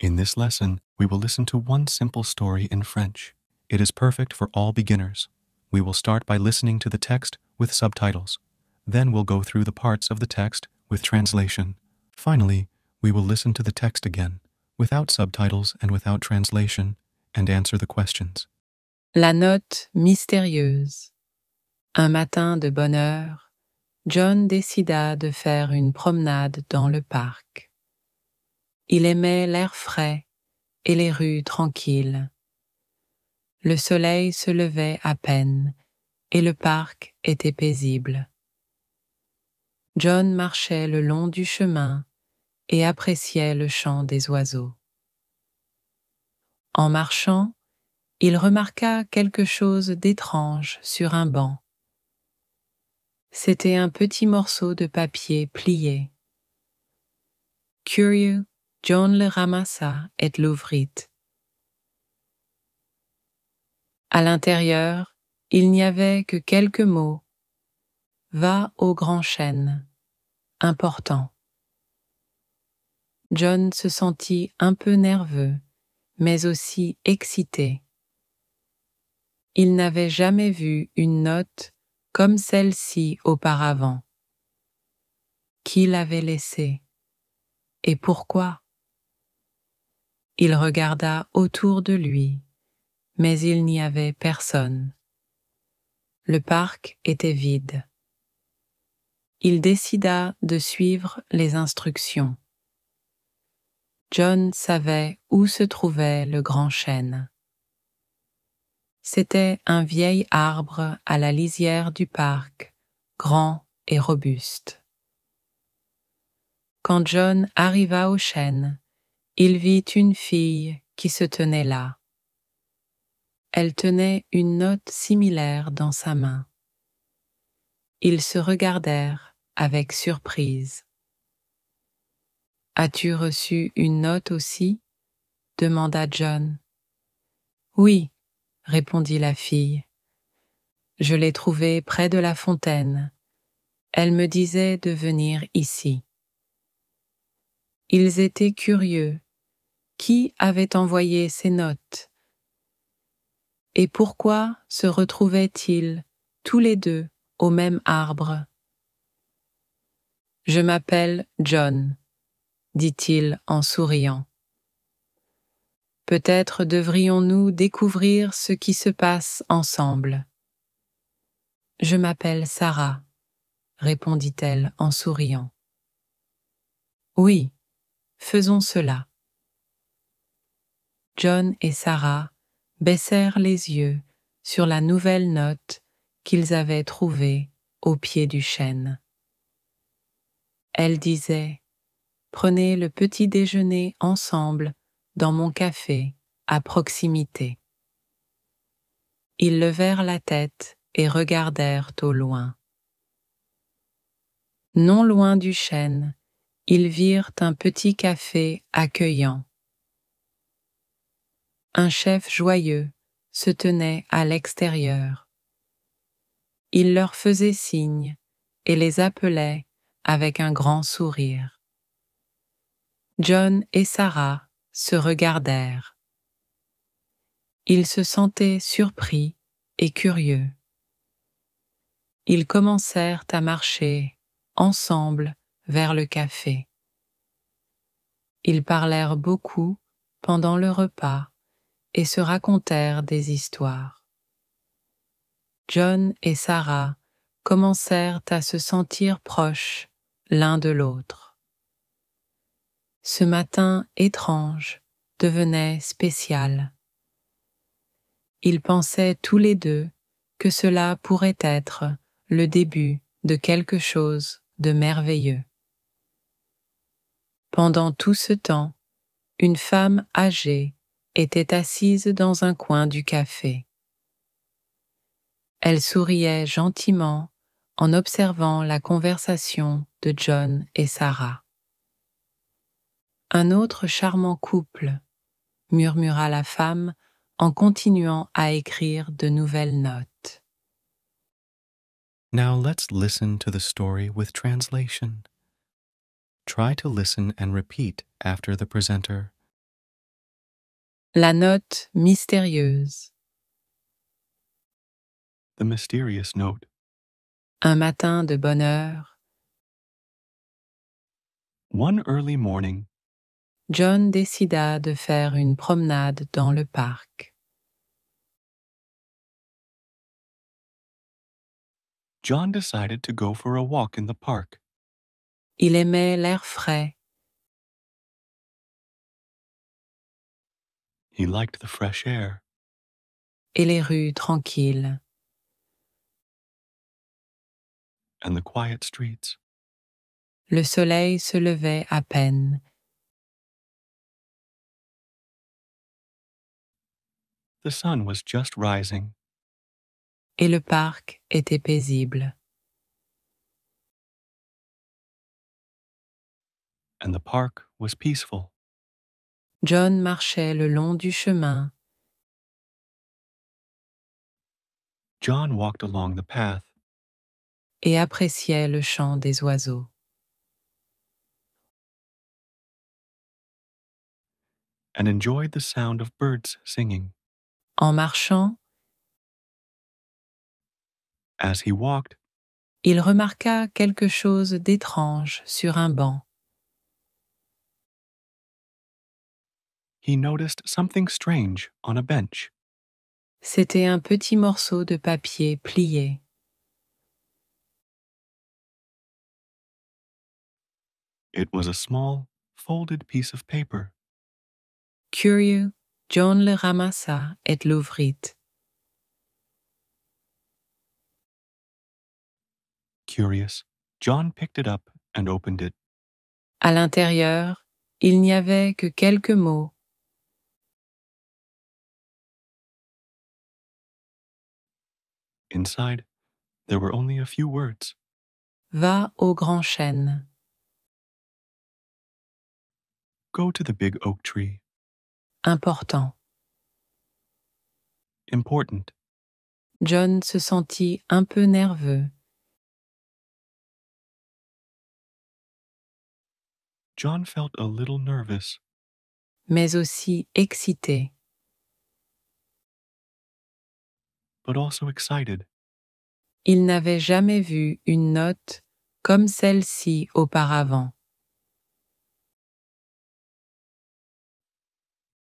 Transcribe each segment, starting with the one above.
In this lesson, we will listen to one simple story in French. It is perfect for all beginners. We will start by listening to the text with subtitles. Then we'll go through the parts of the text with translation. Finally, we will listen to the text again, without subtitles and without translation, and answer the questions. La note mystérieuse. Un matin de bonne heure, John décida de faire une promenade dans le parc. Il aimait l'air frais et les rues tranquilles. Le soleil se levait à peine et le parc était paisible. John marchait le long du chemin et appréciait le chant des oiseaux. En marchant, il remarqua quelque chose d'étrange sur un banc. C'était un petit morceau de papier plié. Curieux, John le ramassa et l'ouvrit. À l'intérieur, il n'y avait que quelques mots. Va au grand chêne. Important. John se sentit un peu nerveux, mais aussi excité. Il n'avait jamais vu une note comme celle-ci auparavant. Qui l'avait laissée? Et pourquoi? Il regarda autour de lui, mais il n'y avait personne. Le parc était vide. Il décida de suivre les instructions. John savait où se trouvait le grand chêne. C'était un vieil arbre à la lisière du parc, grand et robuste. Quand John arriva au chêne, il vit une fille qui se tenait là. Elle tenait une note similaire dans sa main. Ils se regardèrent avec surprise. « As-tu reçu une note aussi ?» demanda John. « Oui, » répondit la fille. « Je l'ai trouvée près de la fontaine. Elle me disait de venir ici. » Ils étaient curieux. Qui avait envoyé ces notes? Et pourquoi se retrouvaient-ils tous les deux au même arbre? « Je m'appelle John, » dit-il en souriant. « Peut-être devrions-nous découvrir ce qui se passe ensemble. »« Je m'appelle Sarah, » répondit-elle en souriant. « Oui, faisons cela. » John et Sarah baissèrent les yeux sur la nouvelle note qu'ils avaient trouvée au pied du chêne. Elle disait « Prenez le petit déjeuner ensemble dans mon café à proximité. » Ils levèrent la tête et regardèrent au loin. Non loin du chêne, ils virent un petit café accueillant. Un chef joyeux se tenait à l'extérieur. Il leur faisait signe et les appelait avec un grand sourire. John et Sarah se regardèrent. Ils se sentaient surpris et curieux. Ils commencèrent à marcher ensemble vers le café. Ils parlèrent beaucoup pendant le repas et se racontèrent des histoires. John et Sarah commencèrent à se sentir proches l'un de l'autre. Ce matin étrange devenait spécial. Ils pensaient tous les deux que cela pourrait être le début de quelque chose de merveilleux. Pendant tout ce temps, une femme âgée était assise dans un coin du café. Elle souriait gentiment en observant la conversation de John et Sarah. Un autre charmant couple, murmura la femme en continuant à écrire de nouvelles notes. Now let's listen to the story with translation. Try to listen and repeat after the presenter. La note mystérieuse. The mysterious note. Un matin de bonne heure, One early morning, John décida de faire une promenade dans le parc. John decided to go for a walk in the park. Il aimait l'air frais, He liked the fresh air et les rues tranquilles. and the quiet streets. Le soleil se levait à peine. The sun was just rising, Et le parc était paisible. and the park was peaceful. John marchait le long du chemin, John walked along the path et appréciait le chant des oiseaux. and enjoyed the sound of birds singing. En marchant, As he walked, il remarqua quelque chose d'étrange sur un banc. he noticed something strange on a bench. C'était un petit morceau de papier plié. It was a small, folded piece of paper. Curieux, John le ramassa et l'ouvrit. Curious, John picked it up and opened it. À l'intérieur, il n'y avait que quelques mots. Inside, there were only a few words. Va au grand chêne. Go to the big oak tree. Important. Important. John se sentit un peu nerveux. John felt a little nervous, Mais aussi excité. but also excited. Il n'avait jamais vu une note comme celle-ci auparavant.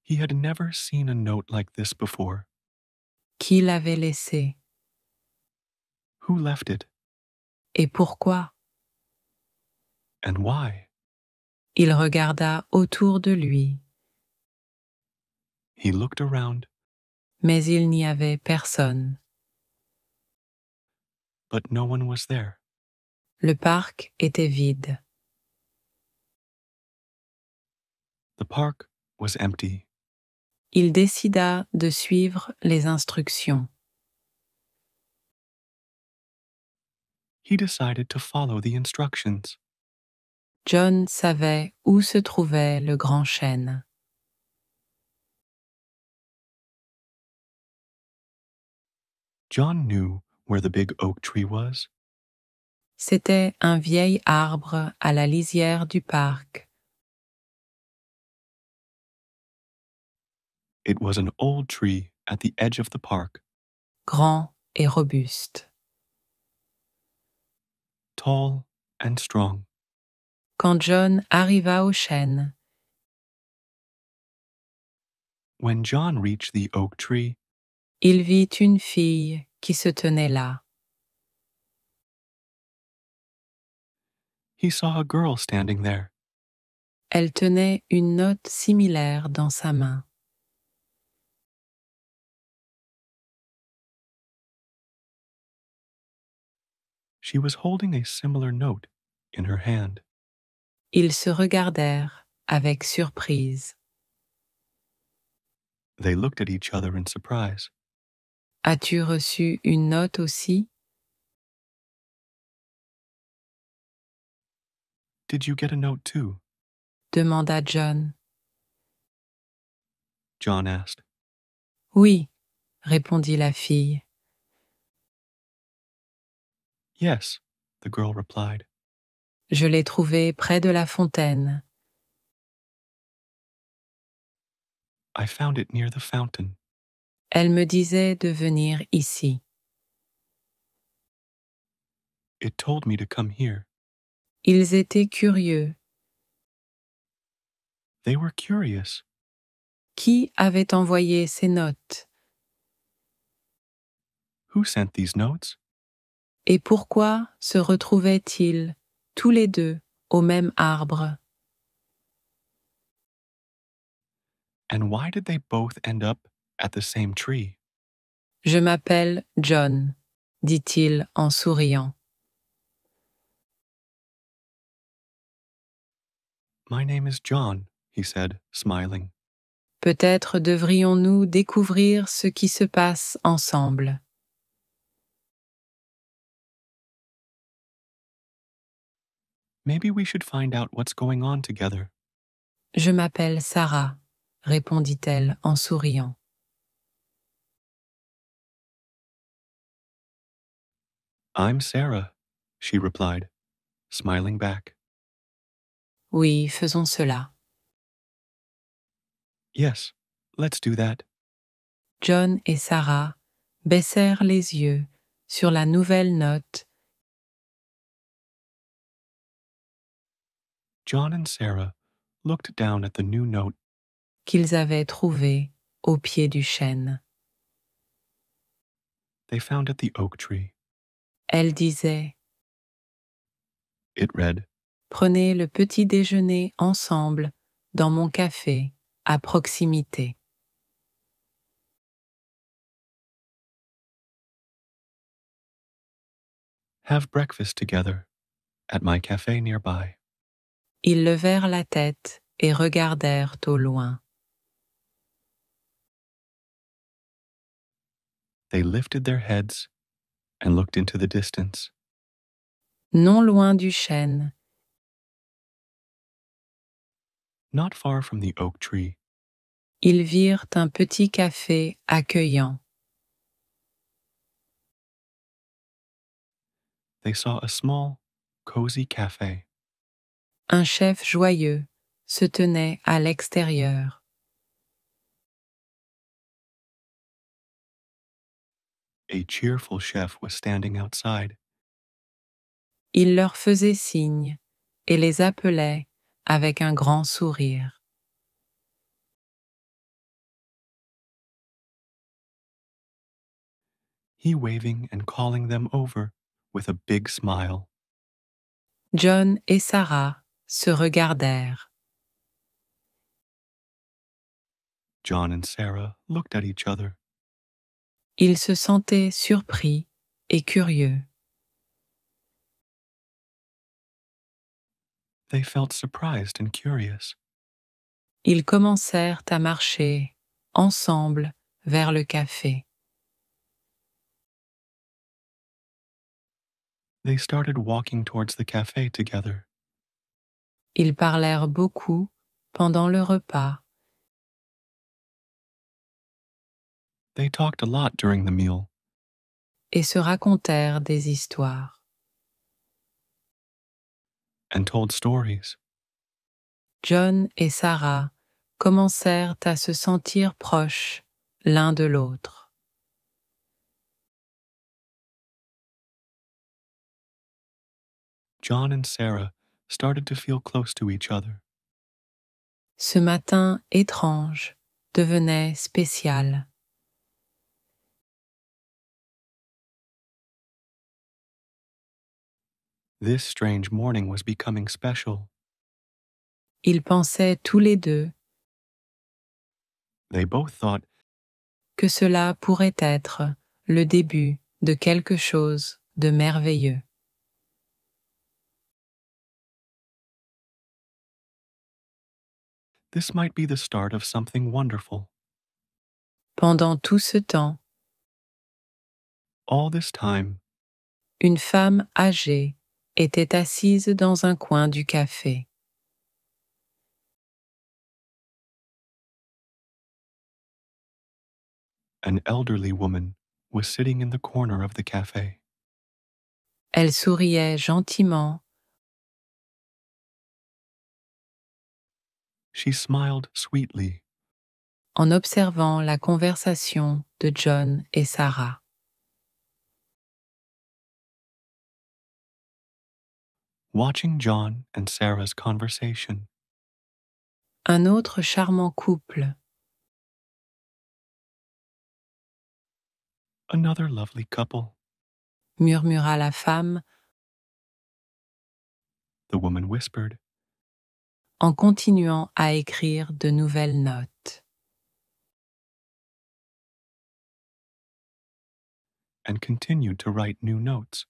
He had never seen a note like this before. Qui l'avait laissée? Who left it, Et pourquoi? and why? Il regarda autour de lui, He looked around, mais il n'y avait personne. but no one was there. Le parc était vide. The park was empty. Il décida de suivre les instructions. He decided to follow the instructions. John savait où se trouvait le grand chêne. John knew where the big oak tree was. C'était un vieil arbre à la lisière du parc. It was an old tree at the edge of the park, Grand et robuste. tall and strong. Quand John arriva au chêne, When John reached the oak tree, il vit une fille qui se tenait là. he saw a girl standing there. Elle tenait une note similaire dans sa main. She was holding a similar note in her hand. Ils se regardèrent avec surprise. They looked at each other in surprise. As-tu reçu une note aussi? Did you get a note too? Demanda John. John asked. Oui, répondit la fille. Yes, the girl replied. Je l'ai trouvée près de la fontaine. I found it near the fountain. Elle me disait de venir ici. It told me to come here. Ils étaient curieux. They were curious. Qui avait envoyé ces notes? Who sent these notes? Et pourquoi se retrouvaient-ils tous les deux au même arbre? And why did they both end up at the same tree? Je m'appelle John, dit-il en souriant. My name is John, he said, smiling. Peut-être devrions-nous découvrir ce qui se passe ensemble. Maybe we should find out what's going on together. Je m'appelle Sarah, répondit-elle en souriant. I'm Sarah, she replied, smiling back. Oui, faisons cela. Yes, let's do that. John et Sarah baissèrent les yeux sur la nouvelle note. John and Sarah looked down at the new note Qu'ils avaient trouvée au pied du chêne. they found at the oak tree. Elle disait It read, Prenez le petit déjeuner ensemble dans mon café à proximité. Have breakfast together at my cafe nearby. Ils levèrent la tête et regardèrent au loin. They lifted their heads and looked into the distance. Non loin du chêne, Not far from the oak tree, ils virent un petit café accueillant. they saw a small, cozy cafe. Un chef joyeux se tenait à l'extérieur. A cheerful chef was standing outside. Il leur faisait signe et les appelait avec un grand sourire. He waving and calling them over with a big smile. John et Sarah se regardèrent. John and Sarah looked at each other. Ils se sentaient surpris et curieux. They felt surprised and curious. Ils commencèrent à marcher ensemble vers le café. They started walking towards the cafe together. Ils parlèrent beaucoup pendant le repas. They talked a lot during the meal. Et se racontèrent des histoires. And told stories. John et Sarah commencèrent à se sentir proches l'un de l'autre. John and Sarah started to feel close to each other. Ce matin étrange devenait spécial. This strange morning was becoming special. Ils pensaient tous les deux They both thought que cela pourrait être le début de quelque chose de merveilleux. this might be the start of something wonderful. Pendant tout ce temps, All this time, une femme âgée était assise dans un coin du café. an elderly woman was sitting in the corner of the cafe. Elle souriait gentiment She smiled sweetly en observant la conversation de John et Sarah. Watching John and Sarah's conversation. Un autre charmant couple. Another lovely couple. Murmura la femme The woman whispered, en continuant à écrire de nouvelles notes. and continued to write new notes.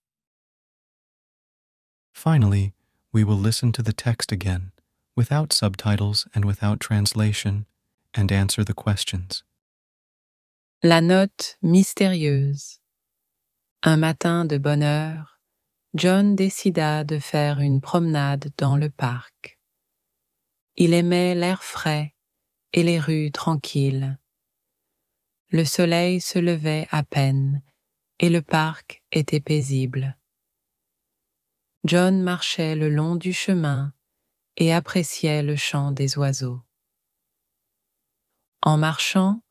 Finally, we will listen to the text again, without subtitles and without translation, and answer the questions. La note mystérieuse. Un matin de bonne heure, John décida de faire une promenade dans le parc. Il aimait l'air frais et les rues tranquilles. Le soleil se levait à peine et le parc était paisible. John marchait le long du chemin et appréciait le chant des oiseaux. En marchant,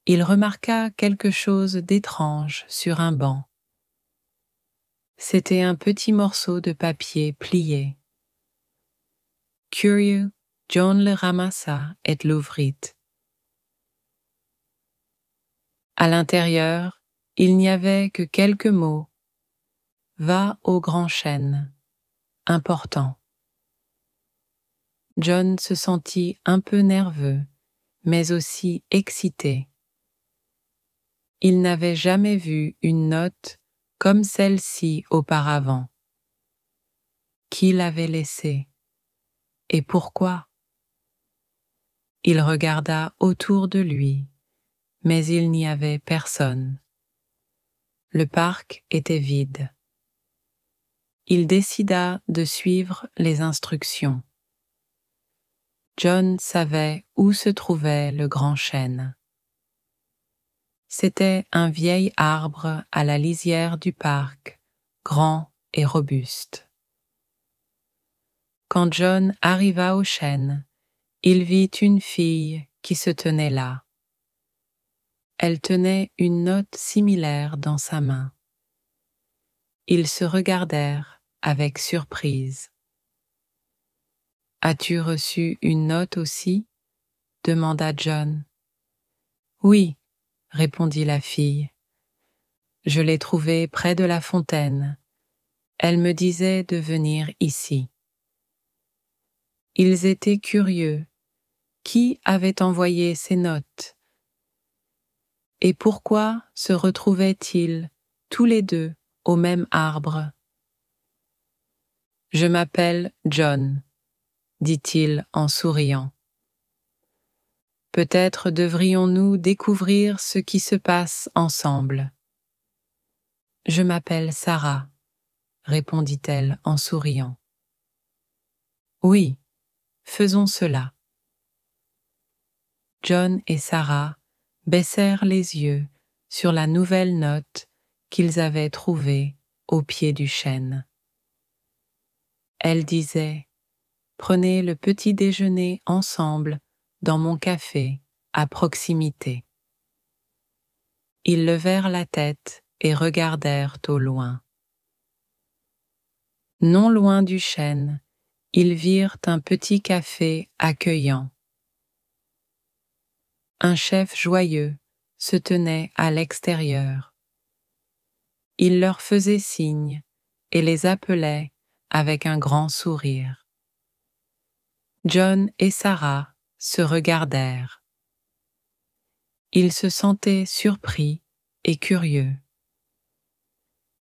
il remarqua quelque chose d'étrange sur un banc. C'était un petit morceau de papier plié. Curieux, John le ramassa et l'ouvrit. À l'intérieur, il n'y avait que quelques mots. Va au grand chêne. Important. John se sentit un peu nerveux, mais aussi excité. Il n'avait jamais vu une note comme celle-ci auparavant. Qui l'avait laissée? Et pourquoi? Il regarda autour de lui, mais il n'y avait personne. Le parc était vide. Il décida de suivre les instructions. John savait où se trouvait le grand chêne. C'était un vieil arbre à la lisière du parc, grand et robuste. Quand John arriva au chêne, il vit une fille qui se tenait là. Elle tenait une note similaire dans sa main. Ils se regardèrent avec surprise. « As-tu reçu une note aussi ?» demanda John. « Oui, » répondit la fille. « Je l'ai trouvée près de la fontaine. Elle me disait de venir ici. » Ils étaient curieux. Qui avait envoyé ces notes? Et pourquoi se retrouvaient-ils tous les deux au même arbre? « Je m'appelle John, » dit-il en souriant. « Peut-être devrions-nous découvrir ce qui se passe ensemble. »« Je m'appelle Sarah, » répondit-elle en souriant. « Oui, faisons cela. » John et Sarah baissèrent les yeux sur la nouvelle note qu'ils avaient trouvée au pied du chêne. Elle disait « Prenez le petit déjeuner ensemble dans mon café à proximité. » Ils levèrent la tête et regardèrent au loin. Non loin du chêne, ils virent un petit café accueillant. Un chef joyeux se tenait à l'extérieur. Il leur faisait signe et les appelait avec un grand sourire. John et Sarah se regardèrent. Ils se sentaient surpris et curieux.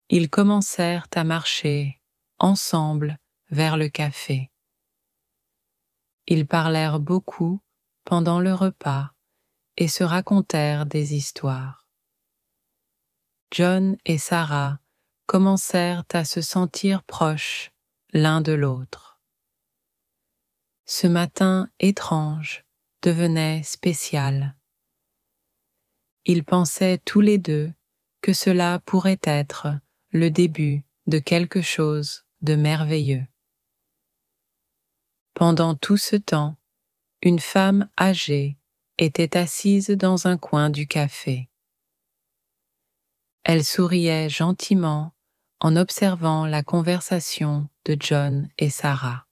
Ils commencèrent à marcher ensemble vers le café. Ils parlèrent beaucoup pendant le repas et se racontèrent des histoires. John et Sarah commencèrent à se sentir proches l'un de l'autre. Ce matin étrange devenait spécial. Ils pensaient tous les deux que cela pourrait être le début de quelque chose de merveilleux. Pendant tout ce temps, une femme âgée était assise dans un coin du café. Elle souriait gentiment en observant la conversation de John et Sarah.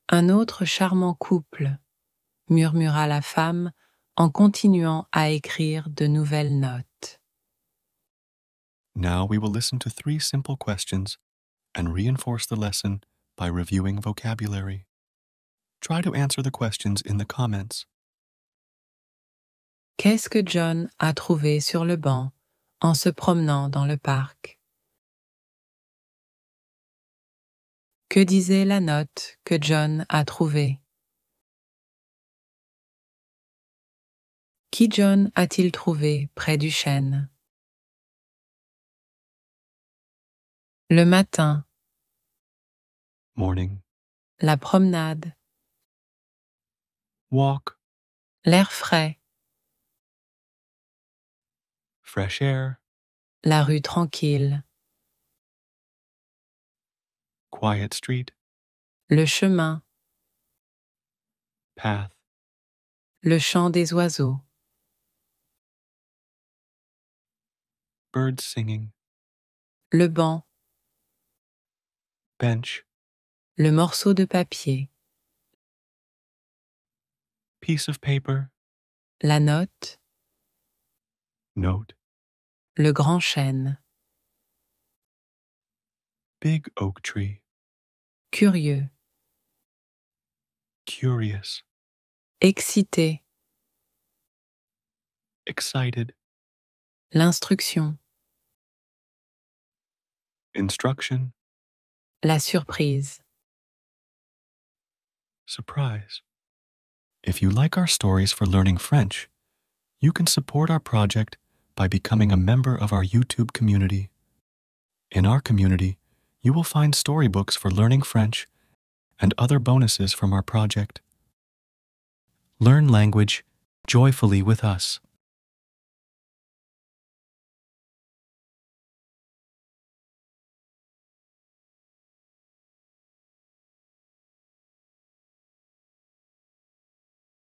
Un autre charmant couple, murmura la femme en continuant à écrire de nouvelles notes. Now we will listen to 3 simple questions and reinforce the lesson by reviewing vocabulary. Try to answer the questions in the comments. Qu'est-ce que John a trouvé sur le banc en se promenant dans le parc? Que disait la note que John a trouvée? Qui John a-t-il trouvé près du chêne? Le matin, Morning. la promenade, Walk. l'air frais, Fresh air. la rue tranquille, Quiet street. le chemin, Path. le chant des oiseaux, Birds singing. le banc, Bench. le morceau de papier, Piece of paper. la note, Note. le grand chêne, Big oak tree. curieux, Curious. excité, Excited. l'instruction, Instruction. la surprise. Surprise. If you like our stories for learning French, you can support our project by becoming a member of our YouTube community. In our community, you will find storybooks for learning French and other bonuses from our project. Learn language joyfully with us.